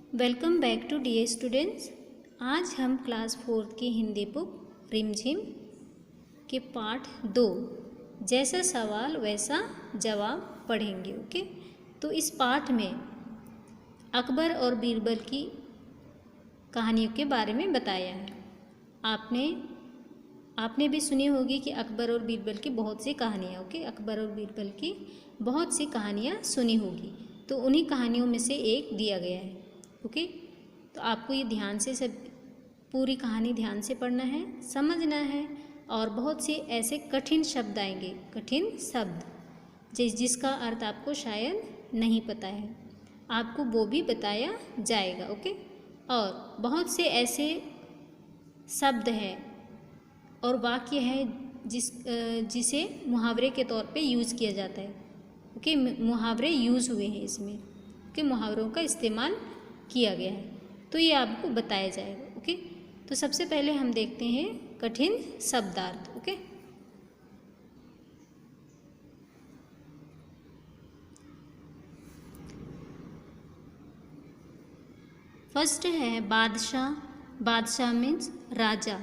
Welcome back to dear students. आज हम class 4 की हिंदी बुक रिमझिम के पाठ 2 जैसा सवाल वैसा जवाब पढ़ेंगे। ओके, तो इस पाठ में अकबर और बीरबल की कहानियों के बारे में बताया है। आपने भी सुनी होगी कि अकबर और बीरबल की बहुत सी कहानियाँ। ओके, अकबर और बीरबल की बहुत सी कहानियाँ सुनी होगी, तो उन्हीं कहानियों में से एक दिया गया है। ओके, तो आपको ये ध्यान से सब पूरी कहानी ध्यान से पढ़ना है, समझना है। और बहुत से ऐसे कठिन शब्द आएंगे, कठिन शब्द जिसका अर्थ आपको शायद नहीं पता है, आपको वो भी बताया जाएगा। ओके, और बहुत से ऐसे शब्द हैं और वाक्य है जिसे मुहावरे के तौर पे यूज़ किया जाता है। ओके, मुहावरे यूज़ हुए हैं इसमें। ओके, मुहावरों का इस्तेमाल किया गया है, तो ये आपको बताया जाएगा। ओके, तो सबसे पहले हम देखते हैं कठिन शब्दार्थ। ओके, फर्स्ट है बादशाह। बादशाह मीन्स राजा।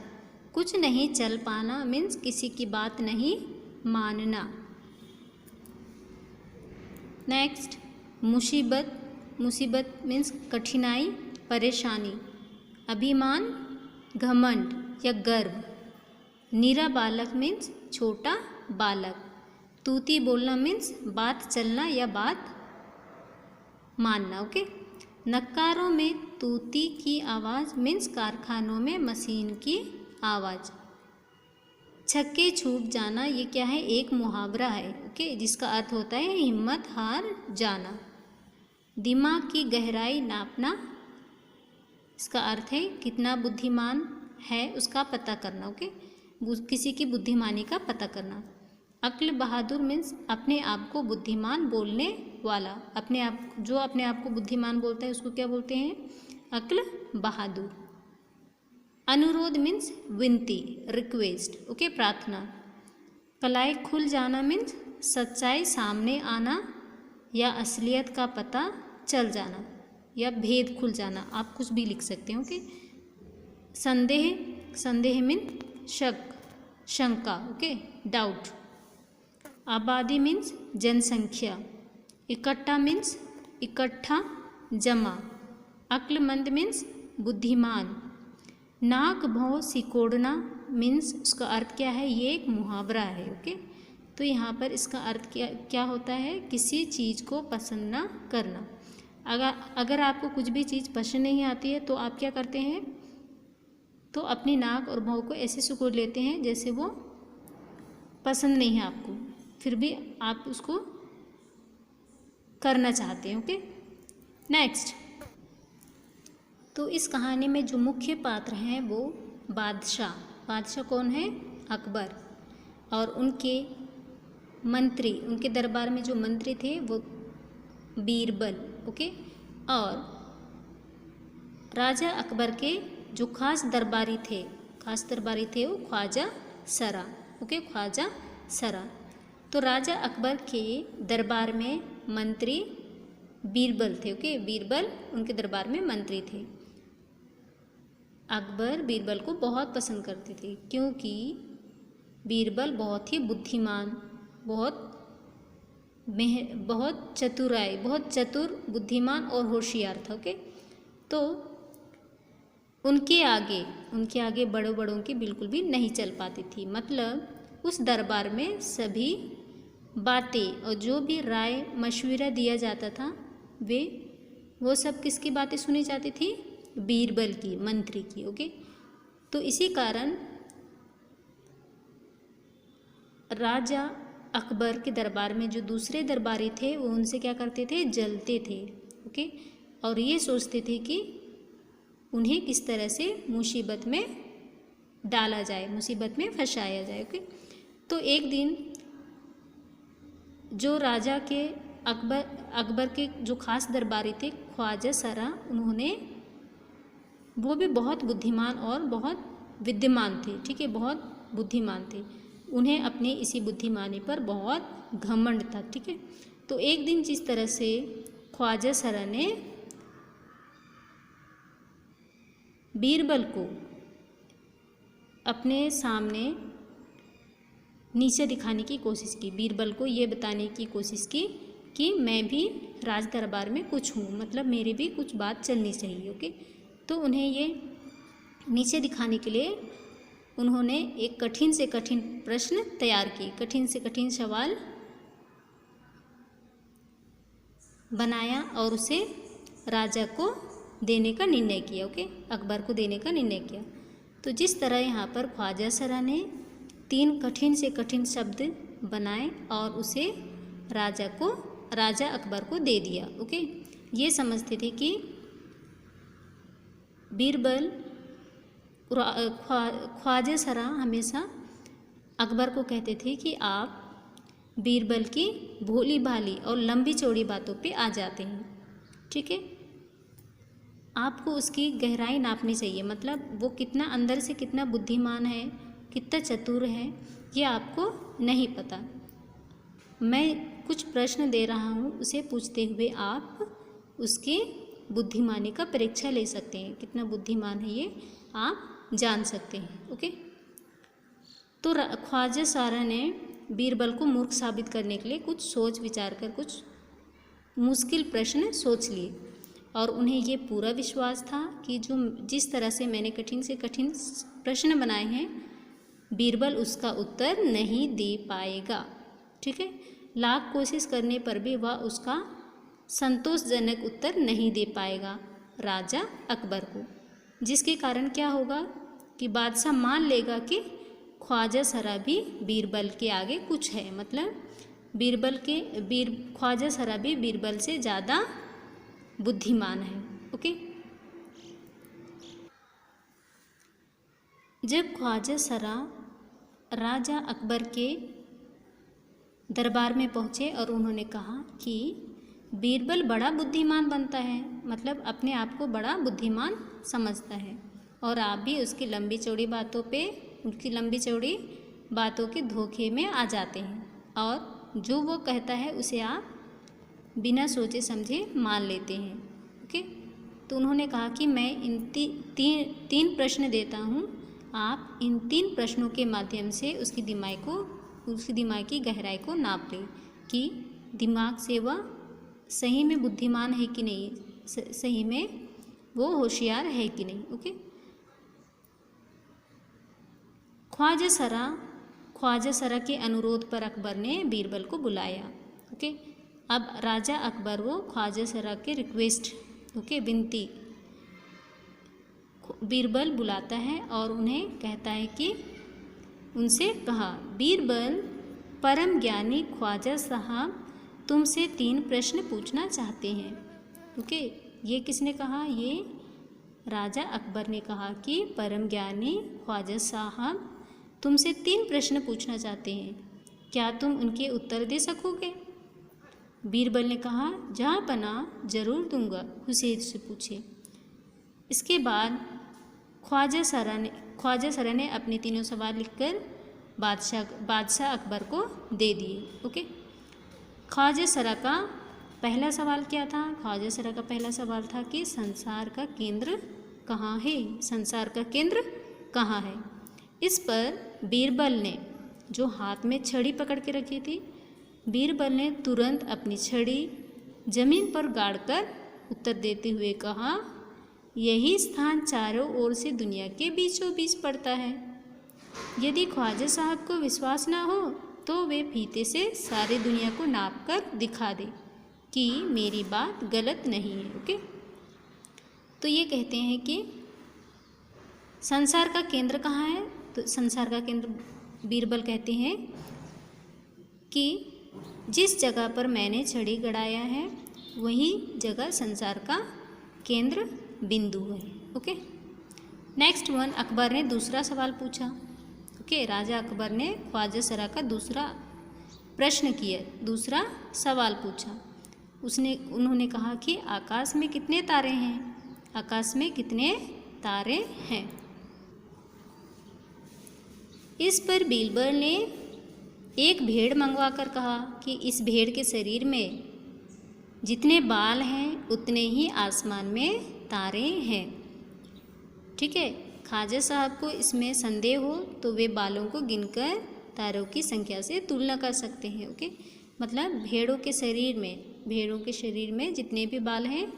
कुछ नहीं चल पाना मीन्स किसी की बात नहीं मानना। नेक्स्ट मुसीबत। मुसीबत मीन्स कठिनाई, परेशानी। अभिमान, घमंड या गर्व। नीरा बालक मीन्स छोटा बालक। तूती बोलना मीन्स बात चलना या बात मानना। ओके, नक्कारों में तूती की आवाज़ मीन्स कारखानों में मशीन की आवाज़। छक्के छूट जाना, ये क्या है? एक मुहावरा है। ओके, जिसका अर्थ होता है हिम्मत हार जाना। दिमाग की गहराई नापना, इसका अर्थ है कितना बुद्धिमान है उसका पता करना। ओके, किसी की बुद्धिमानी का पता करना। अक्ल बहादुर मीन्स अपने आप को बुद्धिमान बोलने वाला। अपने आप को बुद्धिमान बोलता है उसको क्या बोलते हैं? अक्ल बहादुर। अनुरोध मीन्स विनती, रिक्वेस्ट। ओके, प्रार्थना। कलाई खुल जाना मीन्स सच्चाई सामने आना या असलियत का पता चल जाना या भेद खुल जाना, आप कुछ भी लिख सकते हैं। ओके, संदेह। संदेह मीन्स शक, शंका। Okay, doubt. आबादी मीन्स जनसंख्या। इकट्ठा मीन्स इकट्ठा, जमा। अक्लमंद मीन्स बुद्धिमान। नाक भौं सिकोड़ना मीन्स उसका अर्थ क्या है? ये एक मुहावरा है। ओके, तो यहाँ पर इसका अर्थ क्या होता है? किसी चीज़ को पसंद ना करना। अगर आपको कुछ भी चीज़ पसंद नहीं आती है तो आप क्या करते हैं? तो अपनी नाक और भौं को ऐसे सिकोड़ लेते हैं जैसे वो पसंद नहीं है आपको, फिर भी आप उसको करना चाहते हैं। Okay, next. तो इस कहानी में जो मुख्य पात्र हैं वो बादशाह। बादशाह कौन है? अकबर। और उनके मंत्री, उनके दरबार में जो मंत्री थे वो बीरबल। ओके, और राजा अकबर के जो खास दरबारी थे वो ख्वाजा सरा। ओके, ख्वाजा सरा। तो राजा अकबर के दरबार में मंत्री बीरबल थे। ओके, बीरबल उनके दरबार में मंत्री थे। अकबर बीरबल को बहुत पसंद करते थे क्योंकि बीरबल बहुत ही बुद्धिमान, बहुत चतुर, बुद्धिमान और होशियार था। ओके, तो उनके आगे बड़ों की बिल्कुल भी नहीं चल पाती थी। मतलब उस दरबार में सभी बातें और जो भी राय मशविरा दिया जाता था वो सब किसकी बातें सुनी जाती थी? बीरबल की, मंत्री की। ओके, तो इसी कारण राजा अकबर के दरबार में जो दूसरे दरबारी थे वो उनसे क्या करते थे? जलते थे। ओके, और ये सोचते थे कि उन्हें किस तरह से मुसीबत में डाला जाए, मुसीबत में फंसाया जाए। ओके, तो एक दिन जो राजा के अकबर के जो खास दरबारी थे ख्वाजा सरा, वो भी बहुत बुद्धिमान और बहुत विद्यमान थे। ठीक है, बहुत बुद्धिमान थे। उन्हें अपने इसी बुद्धिमानी पर बहुत घमंड था। ठीक है, तो एक दिन जिस तरह से ख्वाजा सरा ने बीरबल को अपने सामने नीचे दिखाने की कोशिश की। बीरबल को ये बताने की कोशिश की कि मैं भी राज दरबार में कुछ हूँ, मतलब मेरी भी कुछ बात चलनी चाहिए। ओके, तो उन्हें ये नीचे दिखाने के लिए उन्होंने एक कठिन से कठिन प्रश्न तैयार किए, कठिन से कठिन सवाल बनाया और उसे राजा को देने का निर्णय किया। ओके, अकबर को देने का निर्णय किया। तो जिस तरह यहाँ पर ख्वाजा सरा ने 3 कठिन से कठिन शब्द बनाए और उसे राजा अकबर को दे दिया। ओके, ये समझते थे कि बीरबल ख्वाजा सरा हमेशा अकबर को कहते थे कि आप बीरबल की भोली भाली और लंबी चौड़ी बातों पे आ जाते हैं। ठीक है, आपको उसकी गहराई नापनी चाहिए, मतलब वो कितना अंदर से कितना बुद्धिमान है, कितना चतुर है, ये आपको नहीं पता। मैं कुछ प्रश्न दे रहा हूँ, उसे पूछते हुए आप उसके बुद्धिमानी का परीक्षा ले सकते हैं, कितना बुद्धिमान है ये आप जान सकते हैं। ओके, तो ख्वाजा सरा ने बीरबल को मूर्ख साबित करने के लिए कुछ सोच विचार कर कुछ मुश्किल प्रश्न सोच लिए और उन्हें ये पूरा विश्वास था कि जिस तरह से मैंने कठिन से कठिन प्रश्न बनाए हैं, बीरबल उसका उत्तर नहीं दे पाएगा। ठीक है, लाख कोशिश करने पर भी वह उसका संतोषजनक उत्तर नहीं दे पाएगा राजा अकबर को, जिसके कारण क्या होगा कि बादशाह मान लेगा कि ख्वाजा सरा भी बीरबल के आगे कुछ है, मतलब ख्वाजा सरा भी बीरबल से ज़्यादा बुद्धिमान है। ओके, जब ख्वाजा सरा राजा अकबर के दरबार में पहुँचे और उन्होंने कहा कि बीरबल बड़ा बुद्धिमान बनता है, मतलब अपने आप को बड़ा बुद्धिमान समझता है और आप भी उसकी लंबी चौड़ी बातों के धोखे में आ जाते हैं और जो वो कहता है उसे आप बिना सोचे समझे मान लेते हैं। ओके, तो उन्होंने कहा कि मैं इन तीन प्रश्न देता हूँ, आप इन 3 प्रश्नों के माध्यम से उसकी दिमाग की गहराई को नाप लें कि दिमाग से वह सही में बुद्धिमान है कि नहीं, सही में वो होशियार है कि नहीं। ओके, ख्वाजा सरा के अनुरोध पर अकबर ने बीरबल को बुलाया। ओके, अब राजा अकबर वो ख्वाजा सरा के रिक्वेस्ट, विनती बीरबल बुलाता है और उन्हें कहता है कि उनसे कहा, बीरबल परम ज्ञानी ख्वाजा साहब तुमसे 3 प्रश्न पूछना चाहते हैं। ओके, ये किसने कहा? ये राजा अकबर ने कहा कि परम ज्ञानी ख्वाजा साहब तुमसे 3 प्रश्न पूछना चाहते हैं, क्या तुम उनके उत्तर दे सकोगे? बीरबल ने कहा, जहाँ पना जरूर दूंगा, हुसैन से पूछे। इसके बाद ख्वाजा सरा ने अपने 3 सवाल लिखकर बादशाह अकबर को दे दिए। ओके, ख्वाजा सरा का पहला सवाल क्या था? ख्वाजा सरा का पहला सवाल था कि संसार का केंद्र कहाँ है? संसार का केंद्र कहाँ है? इस पर बीरबल ने, जो हाथ में छड़ी पकड़ के रखी थी, बीरबल ने तुरंत अपनी छड़ी जमीन पर गाड़कर उत्तर देते हुए कहा, यही स्थान चारों ओर से दुनिया के बीचों बीच पड़ता है। यदि ख्वाजा साहब को विश्वास ना हो तो वे फीते से सारी दुनिया को नाप कर दिखा दे कि मेरी बात गलत नहीं है। ओके, तो ये कहते हैं कि संसार का केंद्र कहाँ है? तो संसार का केंद्र बीरबल कहते हैं कि जिस जगह पर मैंने छड़ी गड़ाया है वही जगह संसार का केंद्र बिंदु है। ओके, नेक्स्ट वन, अकबर ने दूसरा सवाल पूछा। ओके, राजा अकबर ने ख्वाजा सरा का दूसरा प्रश्न किया, दूसरा सवाल पूछा। उन्होंने कहा कि आकाश में कितने तारे हैं? आकाश में कितने तारे हैं? इस पर बीरबल ने एक भेड़ मंगवाकर कहा कि इस भेड़ के शरीर में जितने बाल हैं उतने ही आसमान में तारे हैं। ठीक है। ख्वाजा साहब को इसमें संदेह हो तो वे बालों को गिनकर तारों की संख्या से तुलना कर सकते हैं। ओके, मतलब भेड़ों के शरीर में जितने भी बाल हैं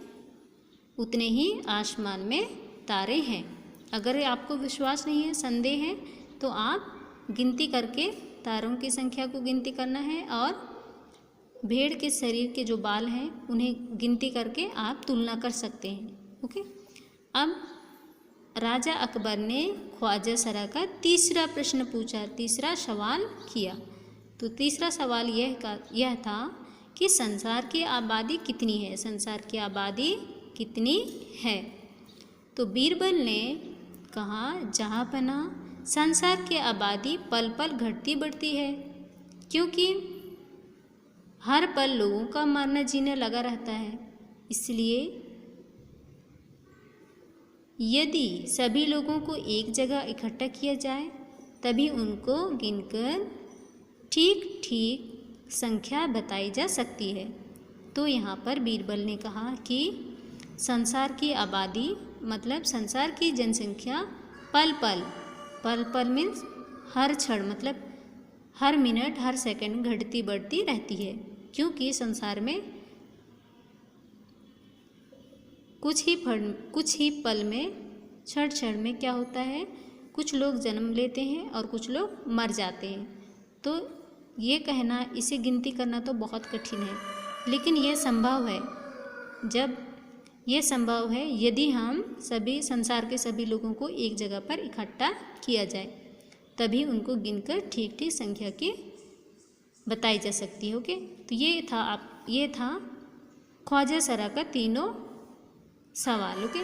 उतने ही आसमान में तारे हैं। अगर आपको विश्वास नहीं है, संदेह है, तो आप गिनती करके तारों की संख्या को गिनती करना है और भेड़ के शरीर के जो बाल हैं उन्हें गिनती करके आप तुलना कर सकते हैं। ओके, अब राजा अकबर ने ख्वाजा सरा का तीसरा प्रश्न पूछा, तीसरा सवाल किया। तो तीसरा सवाल यह था कि संसार की आबादी कितनी है, संसार की आबादी कितनी है। तो बीरबल ने कहा, जहाँपना संसार की आबादी पल पल घटती बढ़ती है, क्योंकि हर पल लोगों का मरना जीना लगा रहता है। इसलिए यदि सभी लोगों को एक जगह इकट्ठा किया जाए तभी उनको गिनकर ठीक ठीक संख्या बताई जा सकती है। तो यहाँ पर बीरबल ने कहा कि संसार की आबादी मतलब संसार की जनसंख्या पल पल मीन्स हर क्षण, मतलब हर मिनट हर सेकंड घटती बढ़ती रहती है, क्योंकि संसार में कुछ ही पल में क्षण में क्या होता है, कुछ लोग जन्म लेते हैं और कुछ लोग मर जाते हैं। तो ये कहना, इसे गिनती करना तो बहुत कठिन है, लेकिन यह संभव है। जब यह संभव है यदि हम सभी संसार के सभी लोगों को एक जगह पर इकट्ठा किया जाए, तभी उनको गिनकर ठीक ठीक संख्या की बताई जा सकती है। ओके, तो ये था ख्वाजा सरा का तीनों सवाल। ओके,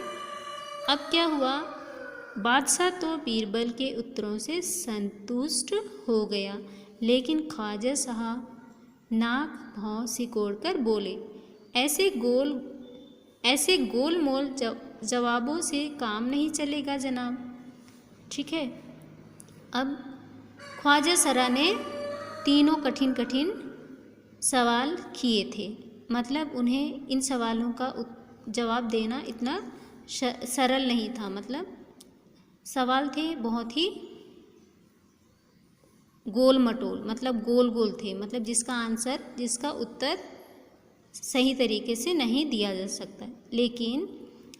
अब क्या हुआ, बादशाह तो बीरबल के उत्तरों से संतुष्ट हो गया, लेकिन ख्वाजा साहब नाक भौं सिकोड़ कर बोले, ऐसे गोल मोल जवाबों से काम नहीं चलेगा जनाब। ठीक है, अब ख्वाजा सरा ने तीनों कठिन सवाल किए थे, मतलब उन्हें इन सवालों का जवाब देना इतना सरल नहीं था। मतलब सवाल थे बहुत ही गोल मटोल, मतलब गोल थे, मतलब जिसका उत्तर सही तरीके से नहीं दिया जा सकता। लेकिन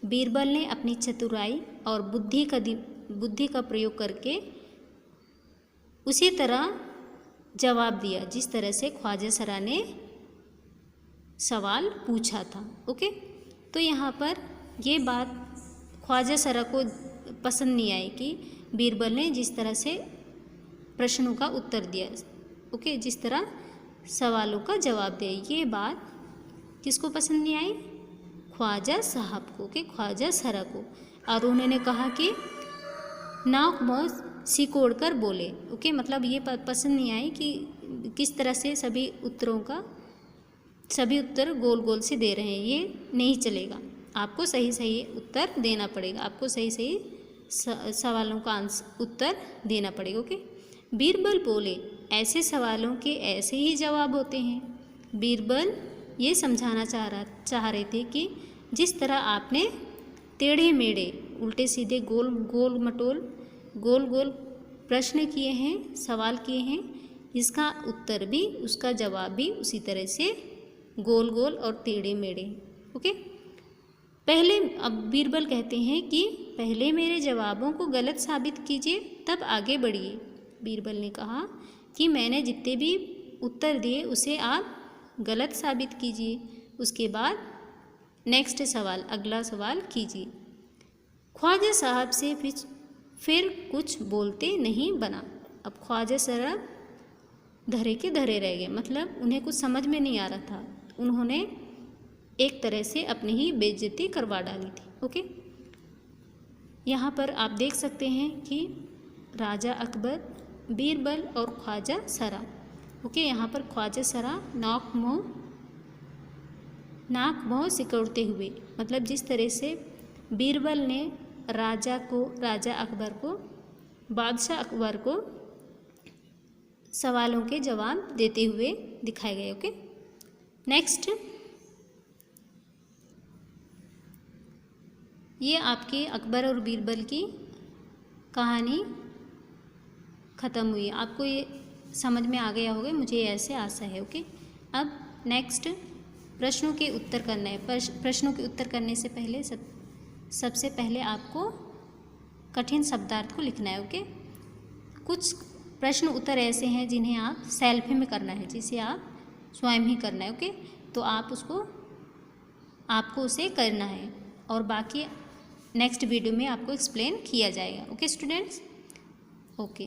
बीरबल ने अपनी चतुराई और बुद्धि का प्रयोग करके उसी तरह जवाब दिया जिस तरह से ख्वाजा सरा ने सवाल पूछा था। ओके, तो यहाँ पर ये बात ख्वाजा सरा को पसंद नहीं आई कि बीरबल ने जिस तरह से प्रश्नों का उत्तर दिया, ओके, जिस तरह सवालों का जवाब दिया, ये बात किसको पसंद नहीं आई, ख्वाजा साहब को, ओके, ख्वाजा सरा को। और उन्होंने कहा कि नाक भौं सिकोड़ कर बोले। ओके, मतलब ये पसंद नहीं आई कि किस तरह से सभी उत्तर गोल से दे रहे हैं, ये नहीं चलेगा, आपको सही उत्तर देना पड़ेगा, आपको सही सवालों का उत्तर देना पड़ेगा। ओके, बीरबल बोले, ऐसे सवालों के ऐसे ही जवाब होते हैं। बीरबल ये समझाना चाह रहे थे कि जिस तरह आपने टेढ़े मेढ़े उल्टे सीधे गोल प्रश्न किए हैं, सवाल किए हैं, इसका उत्तर भी उसका जवाब भी उसी तरह से गोल और टेढ़े मेढ़े। ओके, अब बीरबल कहते हैं कि पहले मेरे जवाबों को गलत साबित कीजिए तब आगे बढ़िए। बीरबल ने कहा कि मैंने जितने भी उत्तर दिए उसे आप गलत साबित कीजिए, उसके बाद नेक्स्ट सवाल, अगला सवाल कीजिए। ख्वाजा साहब से फिर कुछ बोलते नहीं बना। अब ख्वाजा सरा धरे के धरे रह गए, मतलब उन्हें कुछ समझ में नहीं आ रहा था, उन्होंने एक तरह से अपनी ही बेइज्जती करवा डाली थी। ओके, यहाँ पर आप देख सकते हैं कि राजा अकबर, बीरबल और ख्वाजा सरा। ओके, यहाँ पर ख्वाजा सरा नाक भौं सिकोड़ते हुए, मतलब जिस तरह से बीरबल ने बादशाह अकबर को सवालों के जवाब देते हुए दिखाए गए। ओके, नेक्स्ट, ये आपके अकबर और बीरबल की कहानी ख़त्म हुई। आपको ये समझ में आ गया होगा, मुझे ऐसे आशा है। ओके, अब नेक्स्ट प्रश्नों के उत्तर करना है। प्रश्नों के उत्तर करने से पहले सबसे पहले आपको कठिन शब्दार्थ को लिखना है। ओके, कुछ प्रश्न उत्तर ऐसे हैं जिन्हें आप सेल्फ में करना है, जिसे आप स्वयं ही करना है। ओके, तो आपको उसे करना है और बाकी नेक्स्ट वीडियो में आपको एक्सप्लेन किया जाएगा। Okay students, okay.